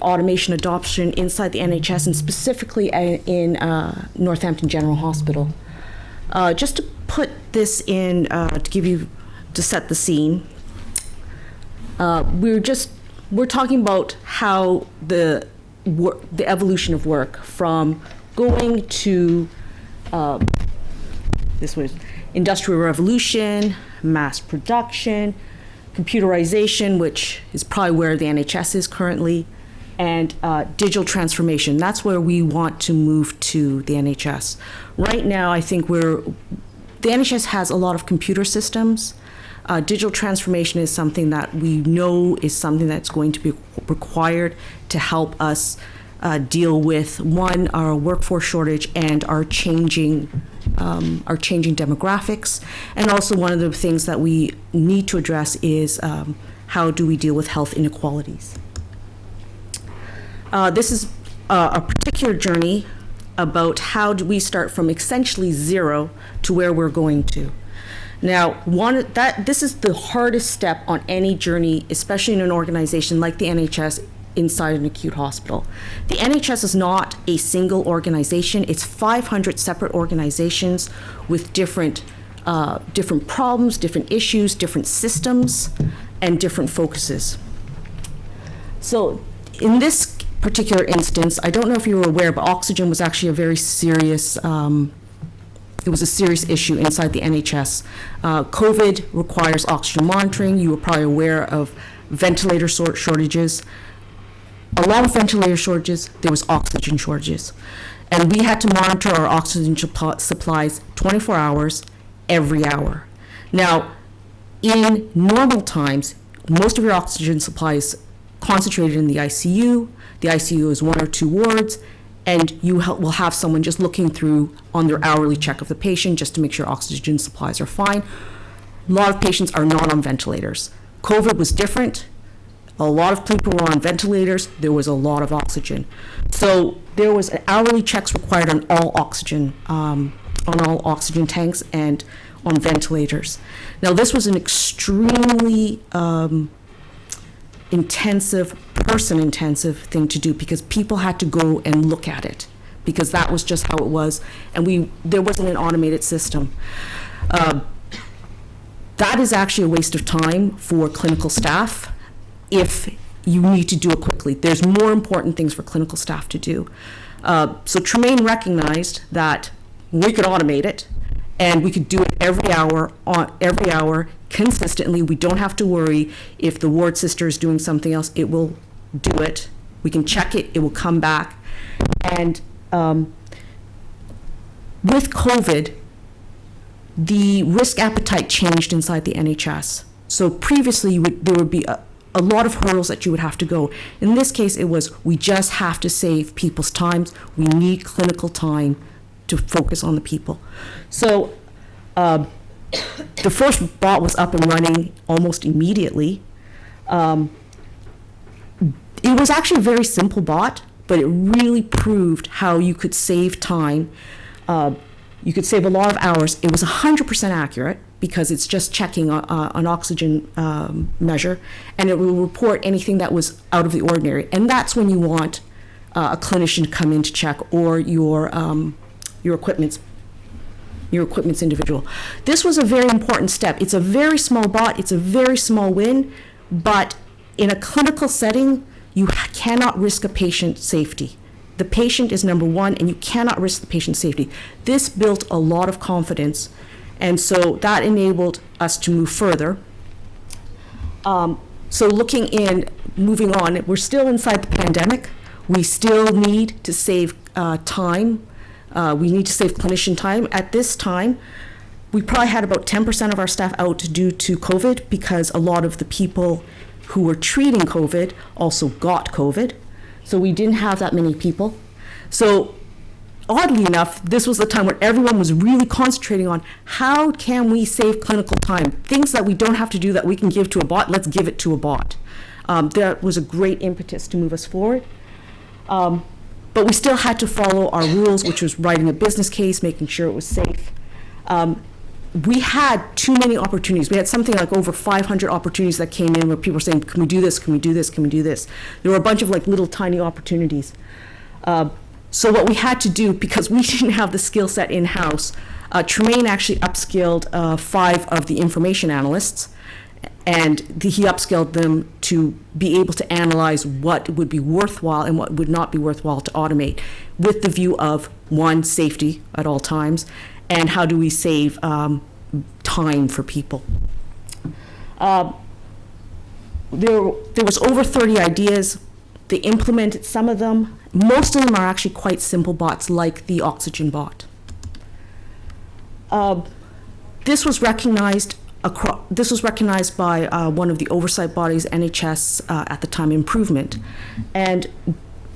automation adoption inside the NHS and specifically in Northampton General Hospital. Just to put this in, to set the scene, we're talking about how the evolution of work from going to this was industrial revolution, mass production, computerization, which is probably where the NHS is currently, and digital transformation. That's where we want to move to the NHS. Right now, I think the NHS has a lot of computer systems. Digital transformation is something that we know is something that's going to be required to help us deal with, one, our workforce shortage and our changing demographics. And also one of the things that we need to address is how do we deal with health inequalities. This is a particular journey about how do we start from essentially zero to where we're going to. Now, this is the hardest step on any journey, especially in an organization like the NHS inside an acute hospital. The NHS is not a single organization. It's 500 separate organizations with different problems, different issues, different systems, and different focuses. So in this particular instance, I don't know if you were aware, but oxygen was actually a very serious it was a serious issue inside the NHS. COVID requires oxygen monitoring. You were probably aware of ventilator shortages. Along with ventilator shortages, there was oxygen shortages. And we had to monitor our oxygen supplies 24 hours, every hour. Now, in normal times, most of your oxygen supply is concentrated in the ICU. The ICU is 1 or 2 wards, and you will have someone just looking through on their hourly check of the patient just to make sure oxygen supplies are fine. A lot of patients are not on ventilators. COVID was different. A lot of people were on ventilators. There was a lot of oxygen. So there was hourly checks required on all oxygen tanks and on ventilators. Now, this was an extremely person-intensive thing to do because people had to go and look at it because that was just how it was, and there wasn't an automated system. That is actually a waste of time for clinical staff if you need to do it quickly. There's more important things for clinical staff to do. So Tremaine recognized that we could automate it and we could do it every hour consistently. We don't have to worry if the ward sister is doing something else, it will do it. We can check it, it will come back. And with COVID, the risk appetite changed inside the NHS. So previously there would be a lot of hurdles that you would have to go. In this case, it was, we just have to save people's times. We need clinical time to focus on the people. So the first bot was up and running almost immediately. It was actually a very simple bot, but it really proved how you could save time. You could save a lot of hours. It was 100% accurate because it's just checking an oxygen measure, and it will report anything that was out of the ordinary. And that's when you want a clinician to come in to check, or your equipment's individual. This was a very important step. It's a very small bot, it's a very small win, but in a clinical setting, you cannot risk a patient's safety. The patient is number one, and you cannot risk the patient's safety. This built a lot of confidence, and so that enabled us to move further. So moving on, we're still inside the pandemic. We still need to save time. We need to save clinician time. At this time, we probably had about 10% of our staff out due to COVID because a lot of the people who were treating COVID also got COVID. So we didn't have that many people. So oddly enough, this was the time when everyone was really concentrating on how can we save clinical time? Things that we don't have to do that we can give to a bot, let's give it to a bot. That was a great impetus to move us forward. But we still had to follow our rules, which was writing a business case, making sure it was safe. we had too many opportunities. We had something like over 500 opportunities that came in where people were saying, can we do this, can we do this, can we do this? There were a bunch of like little tiny opportunities. So what we had to do, because we didn't have the skill set in-house, Tremaine actually upskilled 5 of the information analysts, and he upskilled them to be able to analyze what would be worthwhile and what would not be worthwhile to automate, with the view of, 1, safety at all times, and how do we save time for people. There was over 30 ideas. They implemented some of them. Most of them are actually quite simple bots, like the oxygen bot. This was recognized by one of the oversight bodies, NHS, at the time, Improvement. And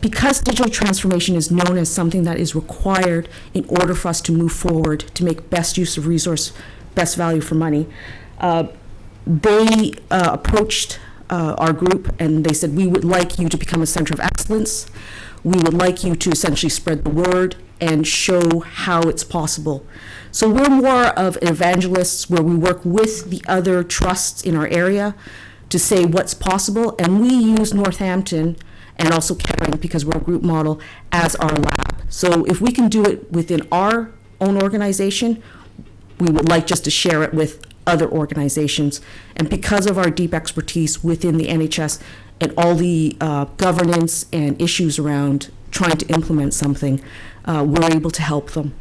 because digital transformation is known as something that is required in order for us to move forward, to make best use of resource, best value for money, they approached our group and they said, we would like you to become a center of excellence. We would like you to essentially spread the word and show how it's possible. So we're more of evangelists, where we work with the other trusts in our area to say what's possible, and we use Northampton and also Caring, because we're a group model, as our lab. So if we can do it within our own organization, we would like just to share it with other organizations. And because of our deep expertise within the NHS and all the governance and issues around trying to implement something, we're able to help them.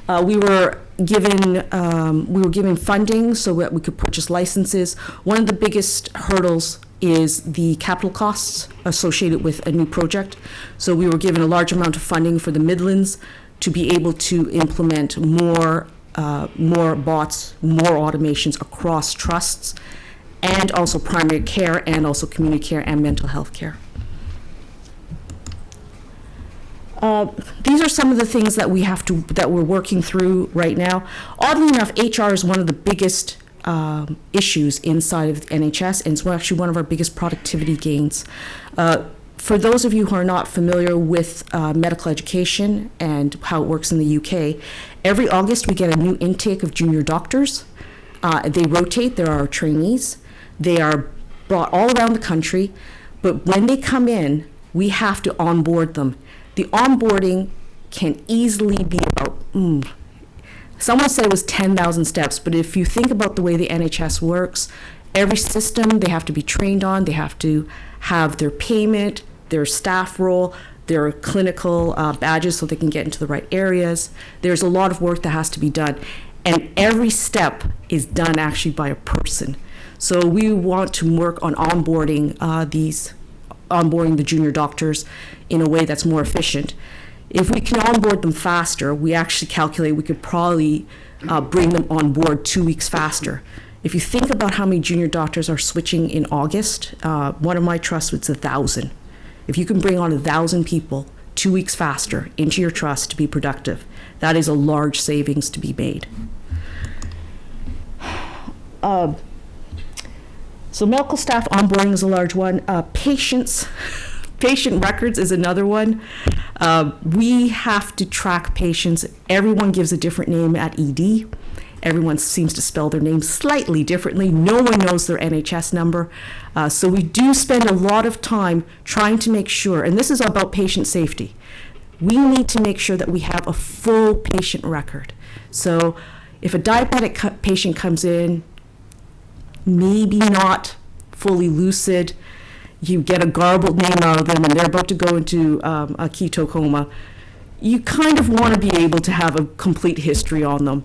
We were given funding so that we could purchase licenses. One of the biggest hurdles is the capital costs associated with a new project. So we were given a large amount of funding for the Midlands to be able to implement more bots, more automations across trusts, and also primary care, and also community care and mental health care. These are some of the things that that we're working through right now. Oddly enough, HR is one of the biggest issues inside of the NHS, and it's actually one of our biggest productivity gains. For those of you who are not familiar with medical education and how it works in the UK, every August we get a new intake of junior doctors. They rotate. There are trainees. They are brought all around the country, but when they come in, we have to onboard them. The onboarding can easily be about, someone said it was 10,000 steps, but if you think about the way the NHS works, every system they have to be trained on, they have to have their payment, their staff role, their clinical badges so they can get into the right areas. There's a lot of work that has to be done, and every step is done actually by a person. So we want to work on onboarding the junior doctors in a way that's more efficient. If we can onboard them faster, we actually calculate we could probably bring them on board 2 weeks faster. If you think about how many junior doctors are switching in August, one of my trusts, it's 1,000. If you can bring on 1,000 people 2 weeks faster into your trust to be productive, that is a large savings to be made. So medical staff onboarding is a large one. Patient records is another one. We have to track patients. Everyone gives a different name at ED. Everyone seems to spell their name slightly differently. No one knows their NHS number. So we do spend a lot of time trying to make sure, and this is about patient safety, we need to make sure that we have a full patient record. So if a diabetic patient comes in, maybe not fully lucid, you get a garbled name out of them and they're about to go into a keto coma, you kind of want to be able to have a complete history on them.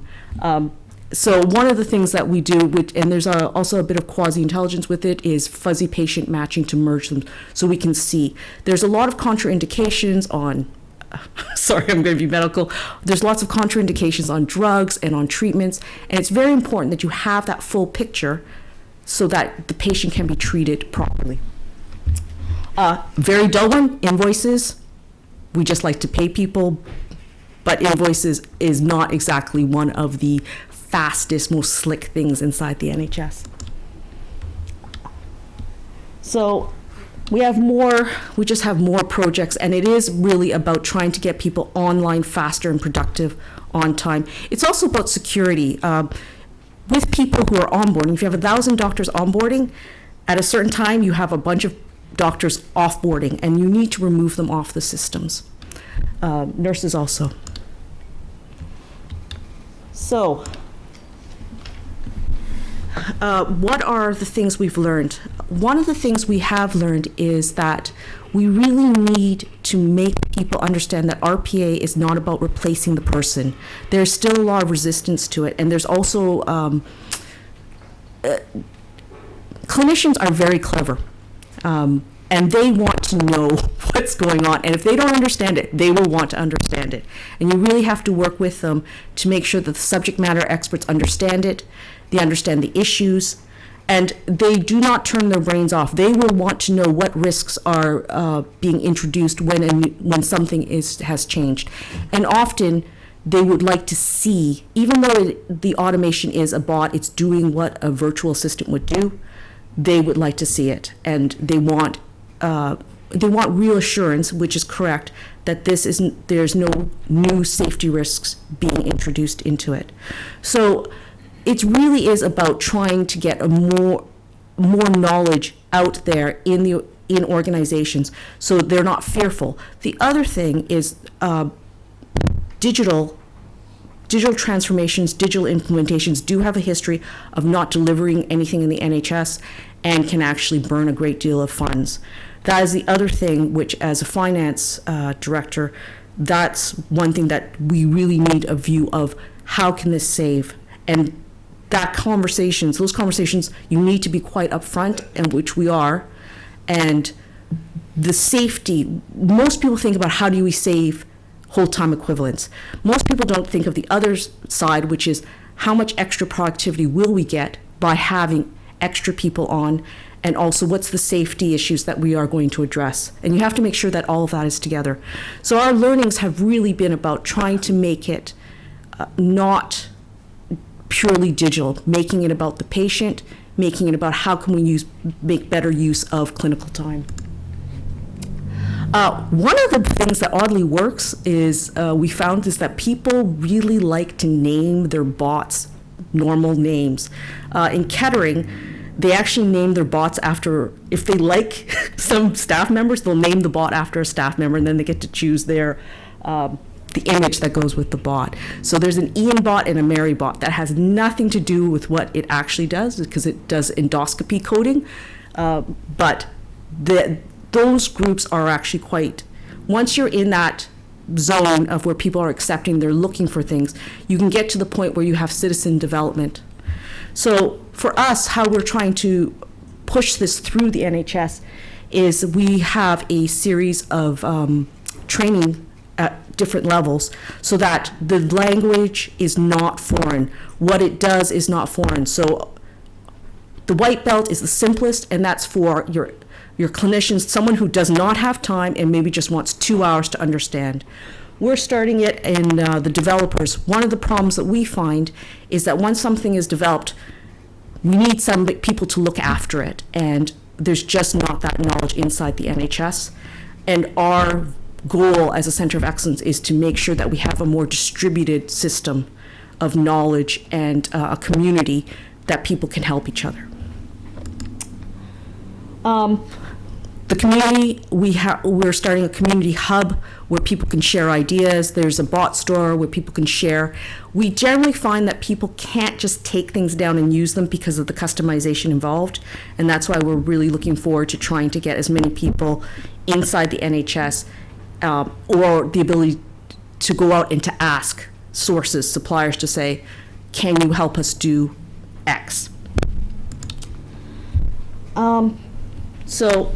So one of the things that we do, and there's also a bit of quasi-intelligence with it, is fuzzy patient matching to merge them so we can see. There's a lot of contraindications on, sorry, I'm going to be medical. There's lots of contraindications on drugs and on treatments, and it's very important that you have that full picture so that the patient can be treated properly. Very dull one, invoices. We just like to pay people, but invoices is not exactly one of the fastest, most slick things inside the NHS. So we just have more projects, and it is really about trying to get people online faster and productive on time. It's also about security. With people who are onboarding, if you have 1,000 doctors onboarding, at a certain time you have a bunch of doctors offboarding, and you need to remove them off the systems. Nurses also. So, what are the things we've learned? One of the things we have learned is that we really need to make people understand that RPA is not about replacing the person. There's still a lot of resistance to it, and there's also clinicians are very clever, and they want to know what's going on, and if they don't understand it, they will want to understand it. And you really have to work with them to make sure that the subject matter experts understand it, they understand the issues, and they do not turn their brains off. They will want to know what risks are being introduced when something has changed. And often they would like to see, even though the automation is a bot, it's doing what a virtual assistant would do, they would like to see it. And they want real assurance, which is correct, that there's no new safety risks being introduced into it. So it really is about trying to get a more knowledge out there in organizations so they're not fearful. The other thing is digital transformations, digital implementations do have a history of not delivering anything in the NHS and can actually burn a great deal of funds. That is the other thing which, as a finance director, that's one thing that we really need a view of. How can this save? And those conversations, you need to be quite upfront, and which we are. And the safety, most people think about how do we save whole time equivalents. Most people don't think of the other side, which is how much extra productivity will we get by having extra people on, and also what's the safety issues that we are going to address. And you have to make sure that all of that is together. So our learnings have really been about trying to make it not purely digital, making it about the patient, making it about how can we make better use of clinical time. One of the things that oddly works is we found is that people really like to name their bots normal names. In Kettering, they actually name their bots after, if they like some staff members, they'll name the bot after a staff member, and then they get to choose their the image that goes with the bot. So there's an Ian bot and a Mary bot that has nothing to do with what it actually does, because it does endoscopy coding. But those groups are actually quite, once you're in that zone of where people are accepting, they're looking for things, you can get to the point where you have citizen development. So for us, how we're trying to push this through the NHS is we have a series of training at different levels so that the language is not foreign. What it does is not foreign. So the white belt is the simplest, and that's for your clinicians, someone who does not have time and maybe just wants 2 hours to understand. We're starting it in the developers. One of the problems that we find is that once something is developed, we need some people to look after it, and there's just not that knowledge inside the NHS. And our goal as a center of excellence is to make sure that we have a more distributed system of knowledge and a community that people can help each other. The community, we're starting a community hub where people can share ideas. There's a bot store where people can share. We generally find that people can't just take things down and use them because of the customization involved, and that's why we're really looking forward to trying to get as many people inside the NHS or the ability to go out and to ask sources, suppliers, to say, can you help us do X? So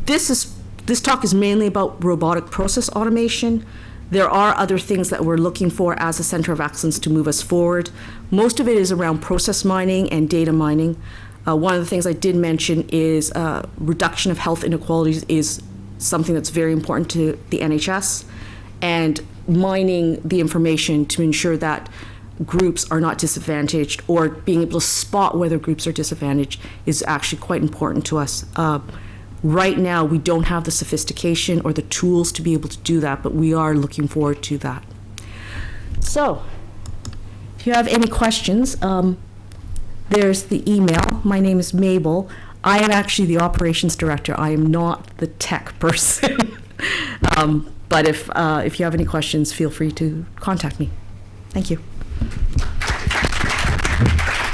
this talk is mainly about robotic process automation. There are other things that we're looking for as a center of excellence to move us forward. Most of it is around process mining and data mining. One of the things I did mention is reduction of health inequalities is something that's very important to the NHS, and mining the information to ensure that groups are not disadvantaged, or being able to spot whether groups are disadvantaged, is actually quite important to us. Right now, we don't have the sophistication or the tools to be able to do that, but we are looking forward to that. So, if you have any questions, there's the email. My name is Mabel. I am actually the operations director. I am not the tech person. But if you have any questions, feel free to contact me. Thank you.